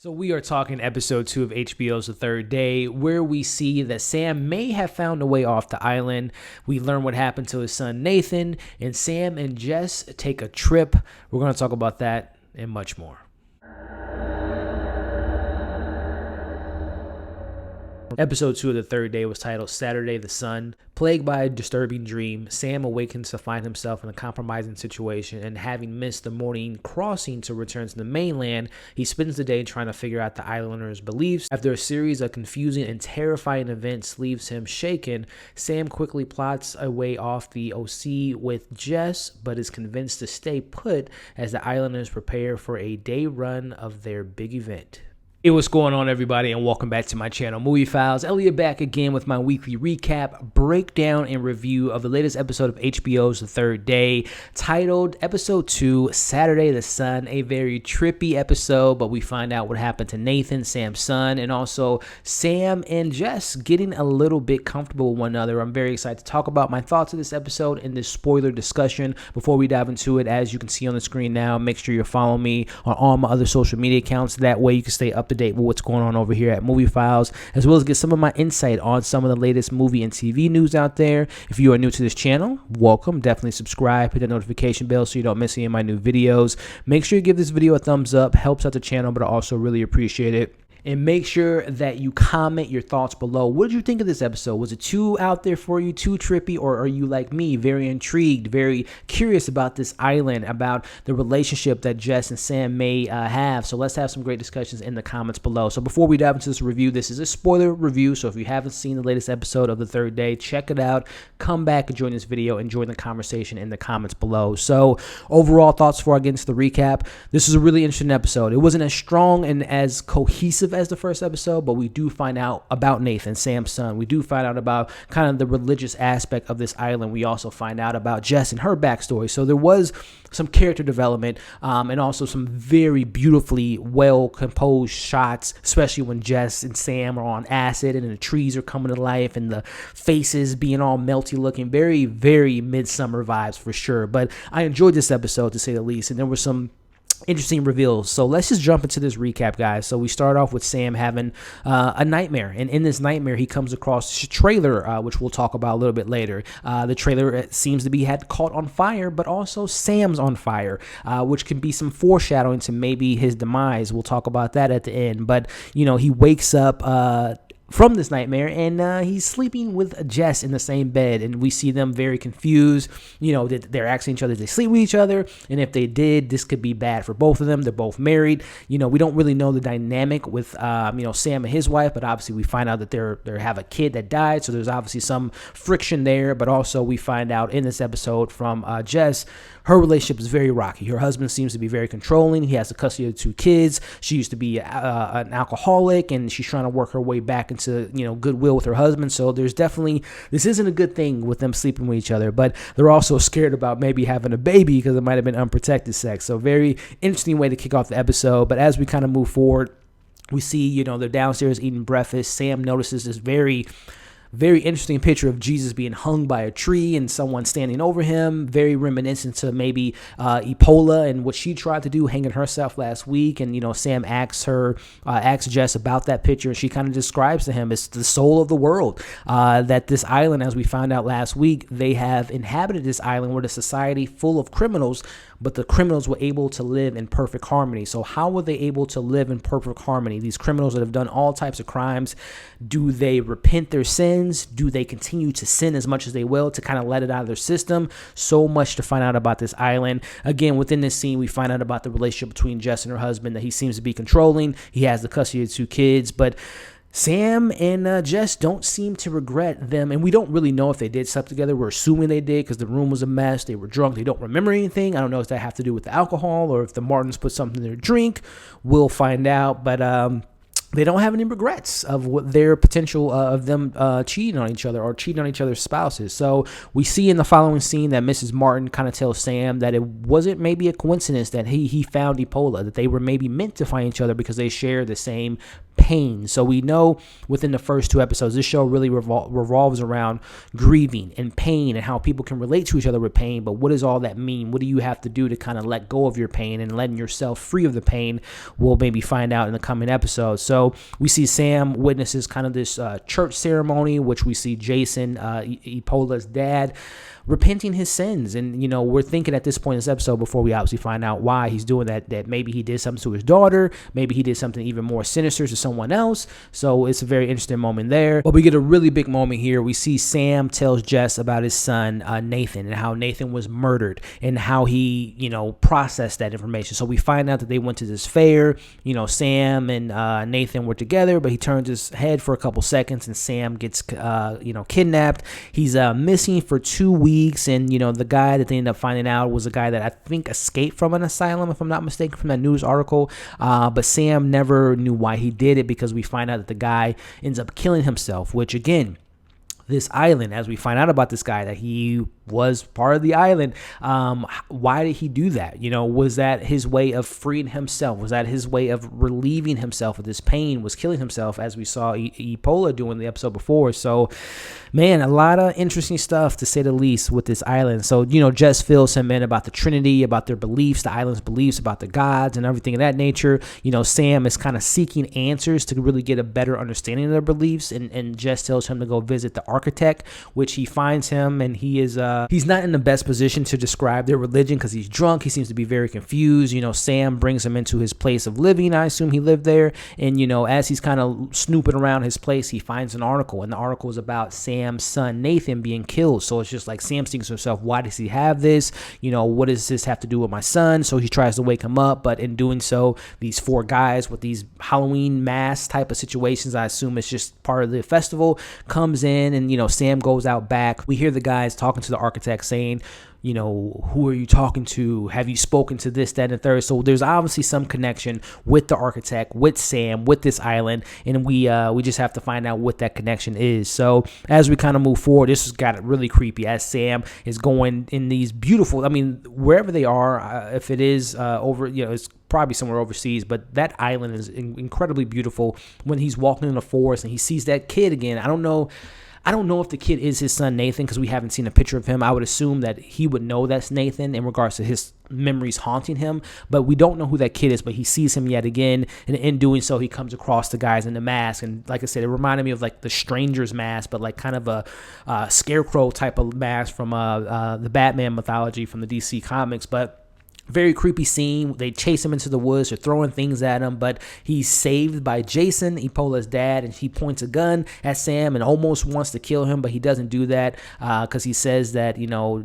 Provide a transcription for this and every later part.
So we are talking episode 2 of HBO's The Third Day, where we see that Sam may have found a way off the island. We learn what happened to his son Nathan, and Sam and Jess take a trip. We're going to talk about that and much more. Episode 2 of The Third Day was titled Saturday the Sun. Plagued by a disturbing dream, Sam awakens to find himself in a compromising situation, and having missed the morning crossing to return to the mainland, he spends the day trying to figure out the islanders' beliefs. After a series of confusing and terrifying events leaves him shaken, Sam quickly plots a way off the Osea with Jess, but is convinced to stay put as the islanders prepare for a day run of their big event. Hey, what's going on, everybody, and welcome back to my channel, Movie Files. Elliot back again with my weekly recap, breakdown, and review of the latest episode of HBO's The Third Day, titled Episode 2, Saturday the Sun. A very trippy episode, but we find out what happened to Nathan, Sam's son, and also Sam and Jess getting a little bit comfortable with one another. I'm very excited to talk about my thoughts of this episode in this spoiler discussion. Before we dive into it, as you can see on the screen now, make sure you're following me on all my other social media accounts. That way you can stay up to date with what's going on over here at Movie Files, as well as get some of my insight on some of the latest movie and TV news out there. If you are new to this channel, welcome. Definitely subscribe, hit the notification bell so you don't miss any of my new videos. Make sure you give this video a thumbs up. Helps out the channel, but I also really appreciate it. And make sure that you comment your thoughts below. What did you think of this episode? Was it too out there for you, too trippy, or are you like me, very intrigued, very curious about this island, about the relationship that Jess and Sam may have? So let's have some great discussions in the comments below. So before we dive into this review, this is a spoiler review. So if you haven't seen the latest episode of The Third Day, check it out. Come back and join this video and join the conversation in the comments below. So overall thoughts before I get into the recap. This is a really interesting episode. It wasn't as strong and as cohesive as the first episode, but we do find out about Nathan, Sam's son. We do find out about kind of the religious aspect of this island. We also find out about Jess and her backstory. So there was some character development and also some very beautifully well composed shots, especially when Jess and Sam are on acid and the trees are coming to life and the faces being all melty looking. Very, very midsummer vibes for sure. But I enjoyed this episode, to say the least, and there were some interesting reveals. So let's just jump into this recap, guys. So we start off with Sam having a nightmare, and in this nightmare he comes across a trailer, which we'll talk about a little bit later. The trailer seems to be had caught on fire, but also Sam's on fire, which can be some foreshadowing to maybe his demise. We'll talk about that at the end. But you know, he wakes up from this nightmare, and he's sleeping with Jess in the same bed, and we see them very confused. You know, they're asking each other if they sleep with each other, and if they did, this could be bad for both of them. They're both married. You know, we don't really know the dynamic with you know, Sam and his wife, but obviously we find out that they have a kid that died, so there's obviously some friction there. But also we find out in this episode from Jess, her relationship is very rocky. Her husband seems to be very controlling. He has the custody of 2 kids. She used to be an alcoholic, and she's trying to work her way back into, you know, goodwill with her husband. So there's definitely, this isn't a good thing with them sleeping with each other, but they're also scared about maybe having a baby because it might have been unprotected sex. So very interesting way to kick off the episode. But as we kind of move forward, we see, you know, they're downstairs eating breakfast. Sam notices this very interesting picture of Jesus being hung by a tree and someone standing over him, very reminiscent to maybe Ebola and what she tried to do, hanging herself last week. And, you know, Sam asks Jess about that picture, and she kind of describes to him it's the soul of the world, that this island, as we found out last week, they have inhabited this island with a society full of criminals, but the criminals were able to live in perfect harmony. So how were they able to live in perfect harmony? These criminals that have done all types of crimes, do they repent their sins? Do they continue to sin as much as they will to kind of let it out of their system? So much to find out about this island. Again, within this scene, we find out about the relationship between Jess and her husband, that he seems to be controlling. He has the custody of 2 kids, but Sam and Jess don't seem to regret them, and we don't really know if they did sleep together. We're assuming they did because the room was a mess. They were drunk. They don't remember anything. I don't know if that have to do with the alcohol or if the Martins put something in their drink. We'll find out, but they don't have any regrets of what their potential of them cheating on each other or cheating on each other's spouses. So we see in the following scene that Mrs. Martin kind of tells Sam that it wasn't maybe a coincidence that he found Ebola, that they were maybe meant to find each other because they share the same pain. So we know within the first 2 episodes, this show really revolves around grieving and pain and how people can relate to each other with pain. But what does all that mean? What do you have to do to kind of let go of your pain and letting yourself free of the pain? We'll maybe find out in the coming episodes. So we see Sam witnesses kind of this church ceremony, which we see Jason, Ipola's dad, repenting his sins. And, we're thinking at this point in this episode, before we obviously find out why he's doing that maybe he did something to his daughter, maybe he did something even more sinister to someone else. So it's a very interesting moment there. But we get a really big moment here. We see Sam tells Jess about his son, Nathan, and how Nathan was murdered and how he, processed that information. So we find out that they went to this fair. Sam and Nathan were together, but he turns his head for a couple seconds and Sam gets, kidnapped. He's missing for 2 weeks. And, the guy that they ended up finding out was a guy that I think escaped from an asylum, if I'm not mistaken, from that news article. But Sam never knew why he did it, because we find out that the guy ends up killing himself, which again, this island, as we find out about this guy, that he was part of the island. Why did he do that? Was that his way of freeing himself? Was that his way of relieving himself of this pain? Was killing himself, as we saw Ipola doing the episode before. So, man, a lot of interesting stuff, to say the least, with this island. So, Jess fills him in about the Trinity, about their beliefs, the island's beliefs, about the gods and everything of that nature. Sam is kind of seeking answers to really get a better understanding of their beliefs. And Jess tells him to go visit the architect, which he finds him, and he is he's not in the best position to describe their religion because he's drunk. He seems to be very confused. Sam brings him into his place of living. I assume he lived there. And, as he's kind of snooping around his place, he finds an article. And the article is about Sam's son, Nathan, being killed. So it's just like Sam thinks to himself, why does he have this? What does this have to do with my son? So he tries to wake him up. But in doing so, these 4 guys with these Halloween mask type of situations, I assume it's just part of the festival, comes in. And, Sam goes out back. We hear the guys talking to the architect saying, who are you talking to? Have you spoken to this, that, and the third? So there's obviously some connection with the architect, with Sam, with this island, and we just have to find out what that connection is. So as we kind of move forward, this has got really creepy as Sam is going in these beautiful, wherever they are, if it is over, it's probably somewhere overseas, but that island is incredibly beautiful. When he's walking in the forest and he sees that kid again, I don't know if the kid is his son Nathan, because we haven't seen a picture of him. I would assume that he would know that's Nathan in regards to his memories haunting him, but we don't know who that kid is. But he sees him yet again, and in doing so, he comes across the guys in the mask. And like I said, it reminded me of like the Stranger's mask, but like kind of a scarecrow type of mask from the Batman mythology from the DC comics. But very creepy scene. They chase him into the woods. They're throwing things at him, but he's saved by Jason, Ipola's dad, and he points a gun at Sam and almost wants to kill him, but he doesn't do that because he says that,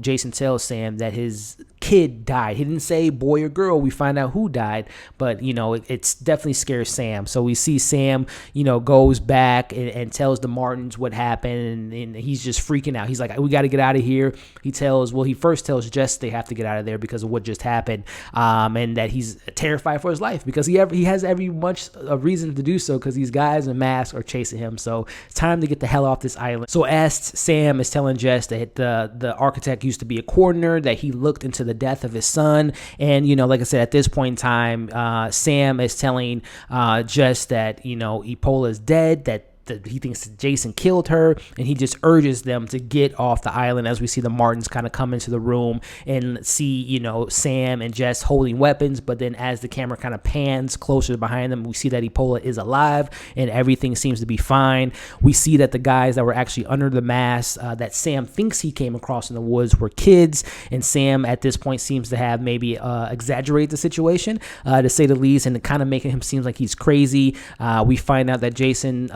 Jason tells Sam that his kid died. He didn't say boy or girl. We find out who died, but, it's definitely scares Sam. So we see Sam, goes back and tells the Martins what happened, and he's just freaking out. He's like, we got to get out of here. He first tells Jess they have to get out of there because of what just happened. And that he's terrified for his life because he has every much a reason to do so, because these guys in masks are chasing him. So it's time to get the hell off this island. So as Sam is telling Jess that the architect used to be a coroner, that he looked into the death of his son, and like I said, at this point in time, Sam is telling Jess that Ipola is dead, that he thinks that Jason killed her, and he just urges them to get off the island. As we see the Martins kind of come into the room and see, Sam and Jess holding weapons, but then as the camera kind of pans closer behind them, we see that Ipola is alive and everything seems to be fine. We see that the guys that were actually under the mask that Sam thinks he came across in the woods were kids, and Sam at this point seems to have maybe exaggerated the situation, to say the least, and kind of making him seem like he's crazy. We find out that Jason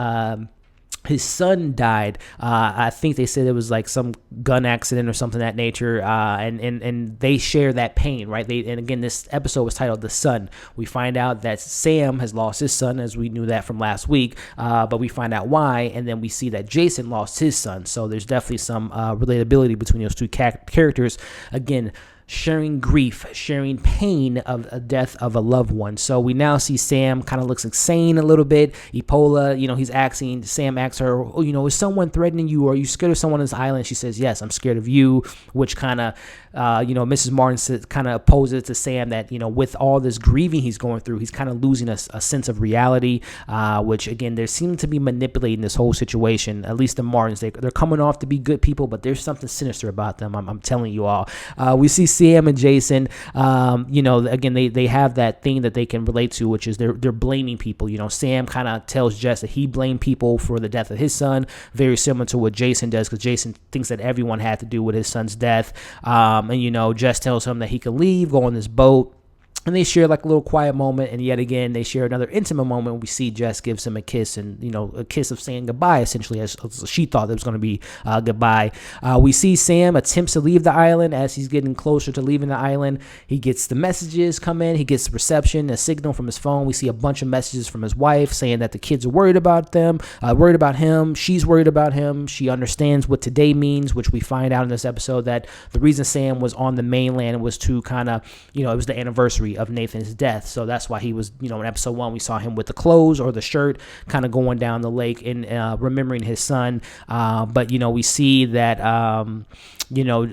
his son died. I think they said it was like some gun accident or something of that nature. And they share that pain, right? And again, this episode was titled The Son. We find out that Sam has lost his son, as we knew that from last week. But we find out why. And then we see that Jason lost his son. So there's definitely some relatability between those two characters. Again, sharing grief, sharing pain of a death of a loved one. So we now see Sam kind of looks insane a little bit. Ebola, Sam asks her, is someone threatening you, or are you scared of someone on this island? She says, yes, I'm scared of you, which kind of, Mrs. Martin kind of opposes to Sam that, with all this grieving he's going through, he's kind of losing a sense of reality, which again, they seem to be manipulating this whole situation. At least the Martins, they're coming off to be good people, but there's something sinister about them. I'm telling you all. We see Sam and Jason, again, they have that thing that they can relate to, which is they're blaming people. Sam kind of tells Jess that he blamed people for the death of his son, very similar to what Jason does, because Jason thinks that everyone had to do with his son's death. Jess tells him that he can leave, go on this boat. And they share like a little quiet moment, and yet again, they share another intimate moment. We see Jess gives him a kiss, and a kiss of saying goodbye, essentially, as she thought it was going to be goodbye. We see Sam attempts to leave the island. As he's getting closer to leaving the island, he gets the messages come in. He gets the reception, a signal from his phone. We see a bunch of messages from his wife saying that the kids are worried about them, worried about him. She's worried about him. She understands what today means, which we find out in this episode that the reason Sam was on the mainland was to kind of, it was the anniversary of Nathan's death. So that's why he was, in episode 1, we saw him with the clothes or the shirt kind of going down the lake and remembering his son. But we see that,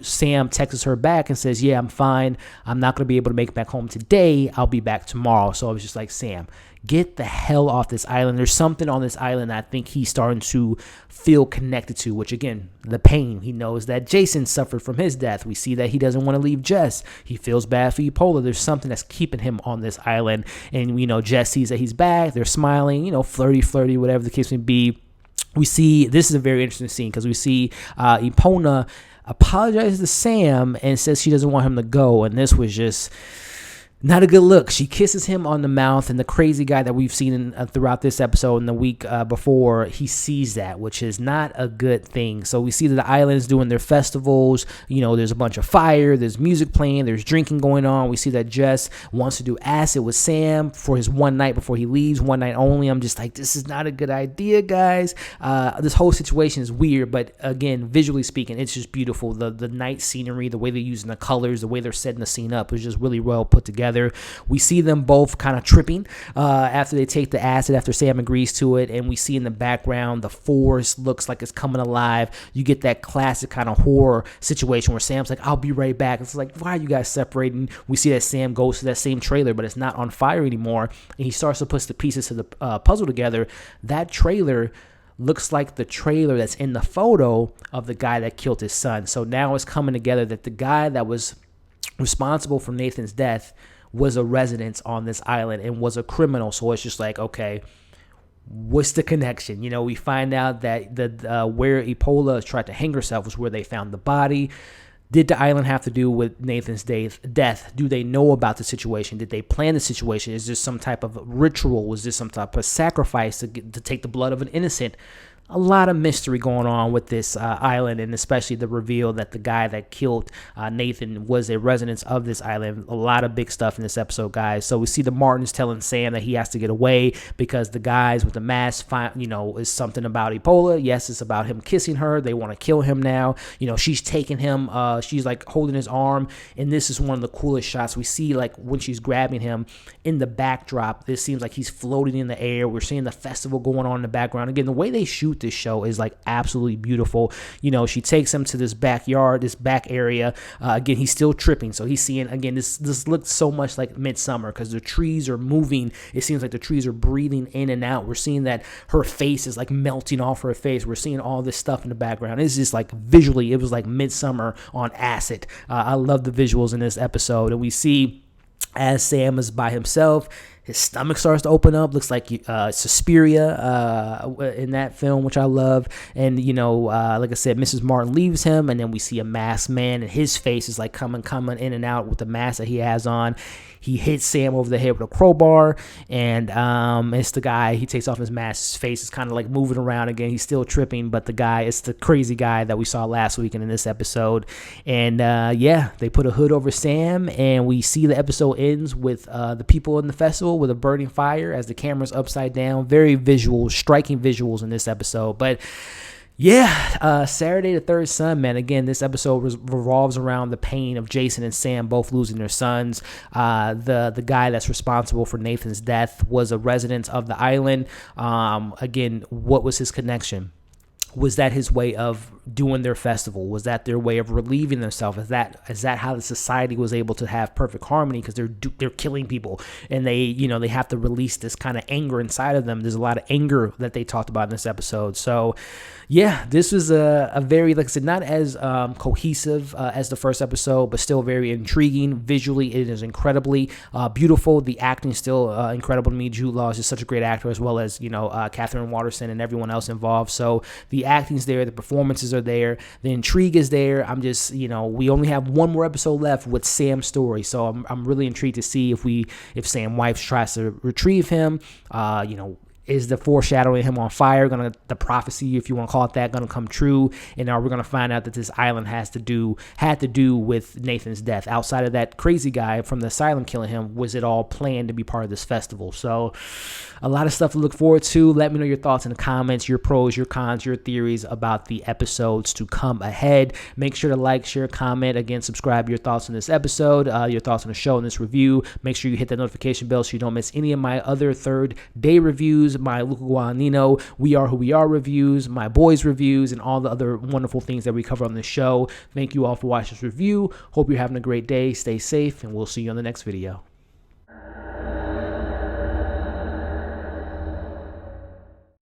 Sam texts her back and says, yeah, I'm fine. I'm not going to be able to make it back home today. I'll be back tomorrow. So I was just like, Sam, get the hell off this island. There's something on this island that I think he's starting to feel connected to, which again, the pain. He knows that Jason suffered from his death. We see that he doesn't want to leave Jess. He feels bad for Ebola. There's something that's keeping him on this island. And, Jess sees that he's back. They're smiling, flirty, whatever the case may be. We see, this is a very interesting scene because we see Epona apologizes to Sam and says she doesn't want him to go. And this was just not a good look. She kisses him on the mouth, and the crazy guy that we've seen throughout this episode and the week before, he sees that, which is not a good thing. So we see that the island's doing their festivals. There's a bunch of fire, there's music playing, there's drinking going on. We see that Jess wants to do acid with Sam for his one night before he leaves, one night only. I'm just like, this is not a good idea, guys. This whole situation is weird, but again, visually speaking, it's just beautiful. The night scenery, the way they're using the colors, the way they're setting the scene up is just really well put together. We see them both kind of tripping after they take the acid, after Sam agrees to it, and we see in the background the forest looks like it's coming alive. You get that classic kind of horror situation where Sam's like, I'll be right back. It's like, why are you guys separating? We see that Sam goes to that same trailer, but it's not on fire anymore, and he starts to put the pieces to the puzzle together. That trailer looks like the trailer that's in the photo of the guy that killed his son. So now it's coming together that the guy that was responsible for Nathan's death was a resident on this island and was a criminal. So it's just like, okay, what's the connection? We find out that where Ebola tried to hang herself was where they found the body. Did the island have to do with Nathan's death? Do they know about the situation? Did they plan the situation? Is this some type of ritual? Was this some type of sacrifice to take the blood of an innocent? A lot of mystery going on with this island, and especially the reveal that the guy that killed Nathan was a resident of this island. A lot of big stuff in this episode, guys. So we see the Martins telling Sam that he has to get away because the guys with the mask, is something about Ebola. Yes, it's about him kissing her. They want to kill him now. She's taking him. She's like holding his arm, and this is one of the coolest shots. We see like when she's grabbing him in the backdrop. This seems like he's floating in the air. We're seeing the festival going on in the background. Again, the way they shoot this show is like absolutely beautiful. She takes him to this backyard, this back area. Again, he's still tripping, so he's seeing, again, this looks so much like Midsummer because the trees are moving. It seems like the trees are breathing in and out. We're seeing that her face is like melting off her face. We're seeing all this stuff in the background. It's just like visually, it was like Midsummer on acid. I love the visuals in this episode, and we see as Sam is by himself, his stomach starts to open up. Looks like Suspiria in that film, which I love. And, like I said, Mrs. Martin leaves him, and then we see a masked man, and his face is like coming in and out with the mask that he has on. He hits Sam over the head with a crowbar, and it's the guy. He takes off his mask. His face is kind of like moving around again. He's still tripping, but the guy, it's the crazy guy that we saw last week and in this episode. And they put a hood over Sam, and we see the episode ends with the people in the festival with a burning fire as the camera's upside down. Very visual, striking visuals in this episode. But Yeah, Saturday the Third Son, man. Again, this episode revolves around the pain of Jason and Sam both losing their sons. The guy that's responsible for Nathan's death was a resident of the island. Again, what was his connection? Was that his way of doing their festival? Was that their way of relieving themselves? Is that how the society was able to have perfect harmony? Because they're killing people, and they have to release this kind of anger inside of them. There's a lot of anger that they talked about in this episode. So yeah, this was a very, like I said, not as cohesive as the first episode, but still very intriguing. Visually, it is incredibly beautiful. The acting is still incredible to me. Jude Law is just such a great actor, as well as Catherine Waterston and everyone else involved. So the acting's there, the performances are there, the intrigue is there. I'm just, we only have one more episode left with Sam's story, so I'm really intrigued to see if Sam Wipes tries to retrieve him. Is the foreshadowing him on fire the prophecy, if you want to call it that, gonna come true? And are we gonna find out that this island had to do with Nathan's death? Outside of that crazy guy from the asylum killing him, was it all planned to be part of this festival? So a lot of stuff to look forward to. Let me know your thoughts in the comments, your pros, your cons, your theories about the episodes to come ahead. Make sure to like, share, comment. Again, subscribe your thoughts on this episode, your thoughts on the show and this review. Make sure you hit that notification bell so you don't miss any of my other third day reviews, my Luca Guadagnino, We Are Who We Are reviews, my boys reviews, and all the other wonderful things that we cover on the show. Thank you all for watching this review. Hope you're having a great day. Stay safe, and we'll see you on the next video.